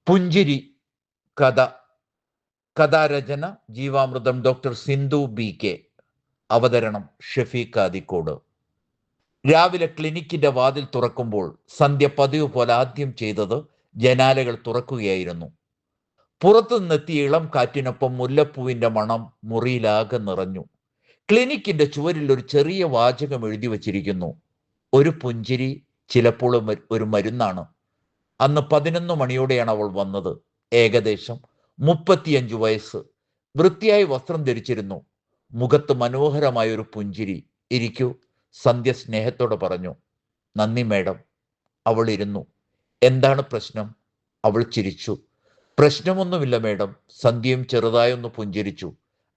പുഞ്ചിരി കഥ. കഥാരചന ജീവാമൃതം doctor Sindhu BK. അവതരണം ഷഫീഖ് ആദിക്കോട്. രാവിലെ ക്ലിനിക്കിന്റെ വാതിൽ തുറക്കുമ്പോൾ സന്ധ്യ പതിവ് പോലെ ആദ്യം ചെയ്തത് ജനാലകൾ തുറക്കുകയായിരുന്നു. പുറത്തു നിന്നെത്തിയ ഇളം കാറ്റിനൊപ്പം മുല്ലപ്പൂവിന്റെ മണം മുറിയിലാകെ നിറഞ്ഞു. ക്ലിനിക്കിന്റെ ചുവരിൽ ഒരു ചെറിയ വാചകം എഴുതി വച്ചിരിക്കുന്നു: ഒരു പുഞ്ചിരി ചിലപ്പോൾ ഒരു മരുന്നാണ്. അന്ന് 11 മണിയോടെയാണ് അവൾ വന്നത്. ഏകദേശം 35 വയസ്സ്. വൃത്തിയായി വസ്ത്രം ധരിച്ചിരുന്നു. മുഖത്ത് മനോഹരമായ ഒരു പുഞ്ചിരി. ഇരിക്കൂ, സന്ധ്യ സ്നേഹത്തോടെ പറഞ്ഞു. നന്ദി മേഡം. അവൾ ഇരുന്നു. എന്താണ് പ്രശ്നം? അവൾ ചിരിച്ചു. പ്രശ്നമൊന്നുമില്ല മേഡം. സന്ധ്യയും ചെറുതായൊന്ന് പുഞ്ചിരിച്ചു.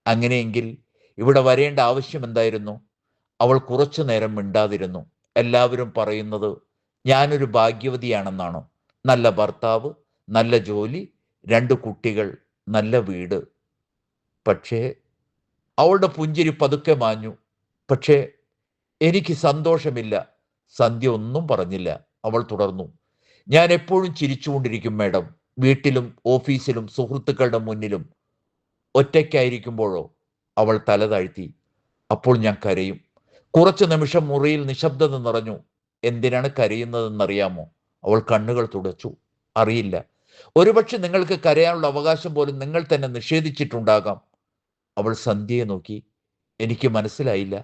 അങ്ങനെയെങ്കിൽ ഇവിടെ വരേണ്ട ആവശ്യം എന്തായിരുന്നു? അവൾ കുറച്ചു നേരം മിണ്ടാതിരുന്നു. എല്ലാവരും പറയുന്നത് ഞാനൊരു ഭാഗ്യവതിയാണെന്നാണ്. നല്ല ഭർത്താവ്, നല്ല ജോലി, 2 കുട്ടികൾ, നല്ല വീട്. പക്ഷേ അവളുടെ പുഞ്ചിരി പതുക്കെ മാഞ്ഞു. പക്ഷേ എനിക്ക് സന്തോഷമില്ല. സന്ധ്യ ഒന്നും പറഞ്ഞില്ല. അവൾ തുടർന്നു. ഞാൻ എപ്പോഴും ചിരിച്ചുകൊണ്ടിരിക്കും മേഡം. വീട്ടിലും ഓഫീസിലും സുഹൃത്തുക്കളുടെ മുന്നിലും. ഒറ്റയ്ക്കായിരിക്കുമ്പോഴോ? അവൾ തല താഴ്ത്തി. അപ്പോൾ ഞാൻ കരയും. കുറച്ചു നിമിഷം മുറിയിൽ നിശബ്ദത നിറഞ്ഞു. എന്തിനാണ് കരയുന്നതെന്നറിയാമോ? അവൾ കണ്ണുകൾ തുടച്ചു. അറിയില്ല. ഒരുപക്ഷെ നിങ്ങൾക്ക് കരയാനുള്ള അവകാശം പോലും നിങ്ങൾ തന്നെ നിഷേധിച്ചിട്ടുണ്ടാകാം. അവൾ സന്ധ്യയെ നോക്കി. എനിക്ക് മനസ്സിലായില്ല.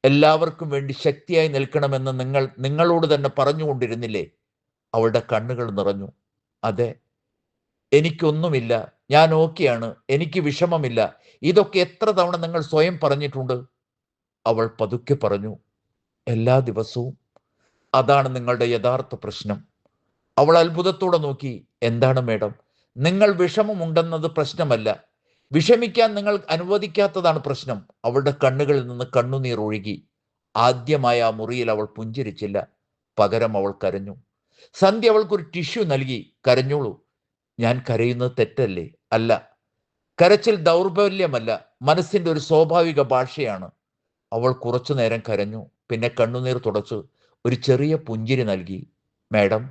എല്ലാവർക്കും വേണ്ടി ശക്തിയായി നിൽക്കണമെന്ന് നിങ്ങളോട് തന്നെ പറഞ്ഞുകൊണ്ടിരുന്നില്ലേ? അവളുടെ കണ്ണുകൾ നിറഞ്ഞു. അതെ, എനിക്കൊന്നുമില്ല, ഞാൻ ഓക്കെയാണ്, എനിക്ക് വിഷമമില്ല. ഇതൊക്കെ എത്ര തവണ നിങ്ങൾ സ്വയം പറഞ്ഞിട്ടുണ്ട്? അവൾ പതുക്കെ പറഞ്ഞു. എല്ലാ ദിവസവും. അതാണ് നിങ്ങളുടെ യഥാർത്ഥ പ്രശ്നം. അവൾ അത്ഭുതത്തോടെ നോക്കി. എന്താണ് മേഡം? നിങ്ങൾ വിഷമമുണ്ടെന്നത് പ്രശ്നമല്ല. വിഷമിക്കാൻ നിങ്ങൾ അനുവദിക്കാത്തതാണ് പ്രശ്നം. അവളുടെ കണ്ണുകളിൽ നിന്ന് കണ്ണുനീർ ഒഴുകി. ആദ്യമായ ആ മുറിയിൽ അവൾ പുഞ്ചിരിച്ചില്ല. പകരം അവൾ കരഞ്ഞു. സന്ധ്യ അവൾക്കൊരു ടിഷ്യൂ നൽകി. കരഞ്ഞോളൂ. ഞാൻ കരയുന്നത് തെറ്റല്ലേ? അല്ല. കരച്ചിൽ ദൗർബല്യമല്ല, മനസ്സിന്റെ ഒരു സ്വാഭാവിക ഭാഷയാണ്. അവൾ കുറച്ചു നേരം കരഞ്ഞു. പിന്നെ കണ്ണുനീർ തുടച്ച് ഒരു ചെറിയ പുഞ്ചിരി നൽകി. മേഡം,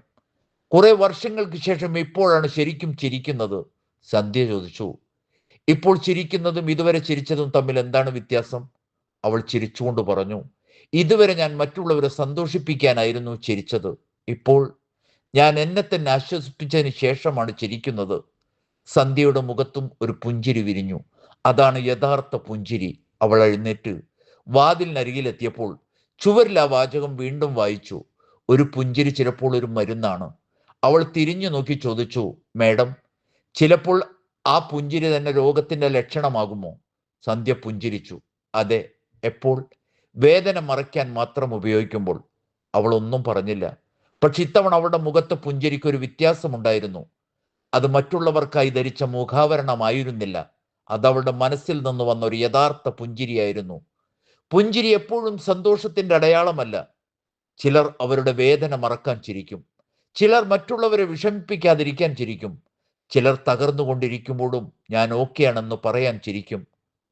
കുറെ വർഷങ്ങൾക്ക് ശേഷം ഇപ്പോഴാണ് ശരിക്കും ചിരിക്കുന്നത്. സന്ധ്യ ചോദിച്ചു. ഇപ്പോൾ ചിരിക്കുന്നതും ഇതുവരെ ചിരിച്ചതും തമ്മിൽ എന്താണ് വ്യത്യാസം? അവൾ ചിരിച്ചുകൊണ്ട് പറഞ്ഞു. ഇതുവരെ ഞാൻ മറ്റുള്ളവരെ സന്തോഷിപ്പിക്കാനായിരുന്നു ചിരിച്ചത്. ഇപ്പോൾ ഞാൻ എന്നെ തന്നെ ആശ്വസിപ്പിച്ചതിന് ശേഷമാണ് ചിരിക്കുന്നത്. സന്ധ്യയുടെ മുഖത്തും ഒരു പുഞ്ചിരി വിരിഞ്ഞു. അതാണ് യഥാർത്ഥ പുഞ്ചിരി. അവൾ എഴുന്നേറ്റ് വാതിലിനരികിലെത്തിയപ്പോൾ ചുവരിൽ ആ വാചകം വീണ്ടും വായിച്ചു. ഒരു പുഞ്ചിരി ചിലപ്പോൾ ഒരു മരുന്നാണ്. അവൾ തിരിഞ്ഞു നോക്കി ചോദിച്ചു. മേഡം, ചിലപ്പോൾ ആ പുഞ്ചിരി തന്നെ രോഗത്തിന്റെ ലക്ഷണമാകുമോ? സന്ധ്യ പുഞ്ചിരിച്ചു. അതെ. എപ്പോൾ? വേദന മറയ്ക്കാൻ മാത്രം ഉപയോഗിക്കുമ്പോൾ. അവൾ ഒന്നും പറഞ്ഞില്ല. പക്ഷെ ഇത്തവണ അവളുടെ മുഖത്ത് പുഞ്ചിരിക്ക് ഒരു വ്യത്യാസമുണ്ടായിരുന്നു. അത് മറ്റുള്ളവർക്കായി ധരിച്ച മുഖാവരണമായിരുന്നില്ല. അതവളുടെ മനസ്സിൽ നിന്ന് വന്ന ഒരു യഥാർത്ഥ പുഞ്ചിരിയായിരുന്നു. പുഞ്ചിരി എപ്പോഴും സന്തോഷത്തിന്റെ അടയാളമല്ല. ചിലർ അവരുടെ വേദന മറക്കാൻ ചിരിക്കും. ചിലർ മറ്റുള്ളവരെ വിഷമിപ്പിക്കാതിരിക്കാൻ ചിരിക്കും. ചിലർ തകർന്നുകൊണ്ടിരിക്കുമ്പോഴും ഞാൻ ഓക്കെയാണെന്ന് പറയാൻ ചിരിക്കും.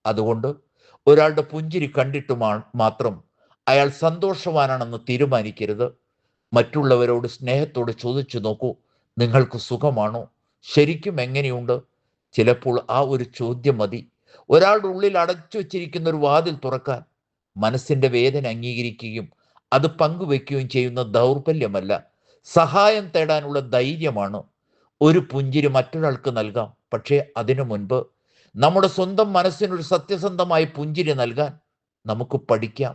അതുകൊണ്ട് ഒരാളുടെ പുഞ്ചിരി കണ്ടിട്ട് മാത്രം അയാൾ സന്തോഷവാനാണെന്ന് തീരുമാനിക്കരുത്. മറ്റുള്ളവരോട് സ്നേഹത്തോട് ചോദിച്ചു നോക്കൂ, നിങ്ങൾക്ക് സുഖമാണോ? ശരിക്കും എങ്ങനെയുണ്ട്? ചിലപ്പോൾ ആ ഒരു ചോദ്യം മതി ഒരാളുടെ ഉള്ളിൽ അടച്ചു വച്ചിരിക്കുന്ന ഒരു വാതിൽ തുറക്കാൻ. മനസ്സിന്റെ വേദന അംഗീകരിക്കുകയും അത് പങ്കുവെക്കുകയും ചെയ്യുന്ന ദൗർബല്യമല്ല, സഹായം തേടാനുള്ള ധൈര്യമാണ്. ഒരു പുഞ്ചിരി മറ്റൊരാൾക്ക് നൽകാം. പക്ഷേ അതിനു മുൻപ് നമ്മുടെ സ്വന്തം മനസ്സിനൊരു സത്യസന്ധമായ പുഞ്ചിരി നൽകാൻ നമുക്ക് പഠിക്കാം.